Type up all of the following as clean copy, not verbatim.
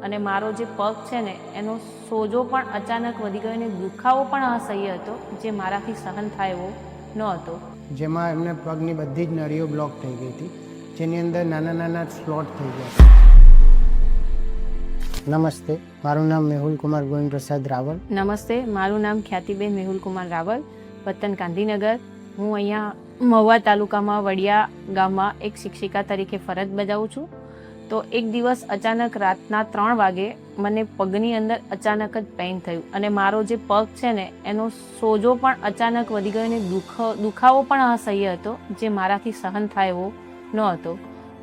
અને મારો જે પગ છે ને એનો સોજો પણ અચાનક વધી ગયો અને દુખાવો પણ અસહ્ય હતો, જે મારાથી સહન થાય એવો ન હતો. જેમાં એમને પગની બધી જ નળીઓ બ્લોક થઈ ગઈ હતી, જેની અંદર નાના નાના સ્લોટ થઈ ગયા. નમસ્તે, મારું નામ મેહુલ કુમાર ગોવિંદ પ્રસાદ રાવલ. નમસ્તે, મારું નામ ખ્યાતિબેન મેહુલ કુમાર રાવલ, વતન ગાંધીનગર. હું અહીંયા મહુવા તાલુકામાં વડિયા ગામમાં એક શિક્ષિકા તરીકે ફરજ બજાવું છું. તો એક દિવસ અચાનક રાતના 3 વાગે મને પગની અંદર અચાનક જ પેઇન થયું અને મારો જે પગ છે ને એનો સોજો પણ અચાનક વધી ગયો અને દુખાવો પણ અસહ્ય હતો, જે મારાથી સહન થાય એવો ન હતો.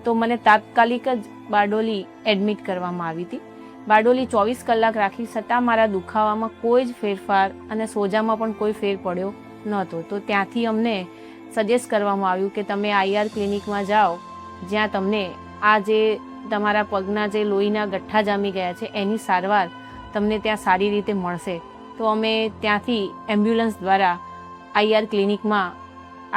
તો મને તાત્કાલિક જ બારડોલી એડમિટ કરવામાં આવી હતી. બારડોલી 24 કલાક રાખી, છતાં મારા દુખાવામાં કોઈ જ ફેરફાર અને સોજામાં પણ કોઈ ફેર પડ્યો નહોતો. તો ત્યાંથી અમને સજેસ્ટ કરવામાં આવ્યું કે તમે IR ક્લિનિકમાં જાઓ, જ્યાં તમને આ જે તમારા પગના જે લોહીના ગઠ્ઠા જામી ગયા છે એની સારવાર તમને ત્યાં સારી રીતે મળશે. તો અમે ત્યાંથી એમ્બ્યુલન્સ દ્વારા IR ક્લિનિકમાં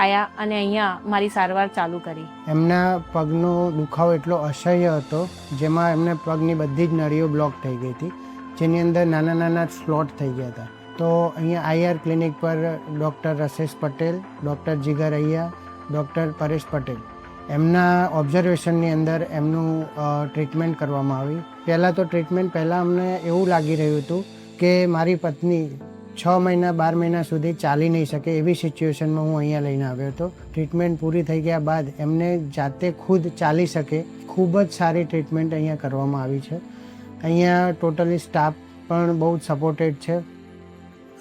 આવ્યા અને અહીંયા મારી સારવાર ચાલુ કરી. એમના પગનો દુખાવો એટલો અસહ્ય હતો, જેમાં એમને પગની બધી જ નળીઓ બ્લોક થઈ ગઈ હતી, જેની અંદર નાના નાના સ્લોટ થઈ ગયા હતા. તો અહીંયા IR ક્લિનિક પર ડૉક્ટર રસેશ પટેલ, ડૉક્ટર જીગર અહીંયા, ડૉક્ટર પરેશ પટેલ, એમના ઓબ્ઝર્વેશનની અંદર એમનું ટ્રીટમેન્ટ કરવામાં આવી. પહેલાં તો ટ્રીટમેન્ટ પહેલાં અમને એવું લાગી રહ્યું હતું કે મારી પત્ની 6 મહિના 12 મહિના સુધી ચાલી નહીં શકે, એવી સિચ્યુએશનમાં હું અહીંયા લઈને આવ્યો હતો. ટ્રીટમેન્ટ પૂરી થઈ ગયા બાદ એમને જાતે ખુદ ચાલી શકે, ખૂબ જ સારી ટ્રીટમેન્ટ અહીંયા કરવામાં આવી છે. અહીંયા ટોટલી સ્ટાફ પણ બહુ જ સપોર્ટેડ છે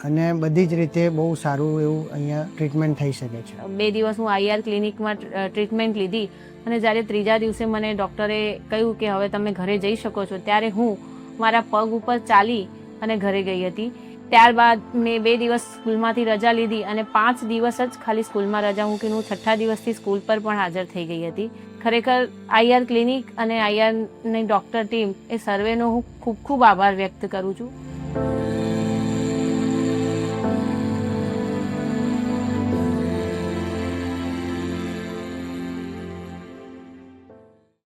અને બધી જ રીતે બહુ સારું એવું અહીંયા ટ્રીટમેન્ટ થઈ શકે છે. 2 દિવસ હું IR ક્લિનિકમાં ટ્રીટમેન્ટ લીધી અને જ્યારે 3જા દિવસે મને ડૉક્ટરે કહ્યું કે હવે તમે ઘરે જઈ શકો છો, ત્યારે હું મારા પગ ઉપર ચાલી અને ઘરે ગઈ હતી. ત્યારબાદ મેં 2 દિવસ સ્કૂલમાંથી રજા લીધી અને 5 દિવસ જ ખાલી સ્કૂલમાં રજા મૂકીને હું 6થા દિવસથી સ્કૂલ પર પણ હાજર થઈ ગઈ હતી. ખરેખર IR ક્લિનિક અને IRની ડૉક્ટર ટીમ એ સર્વેનો હું ખૂબ ખૂબ આભાર વ્યક્ત કરું છું.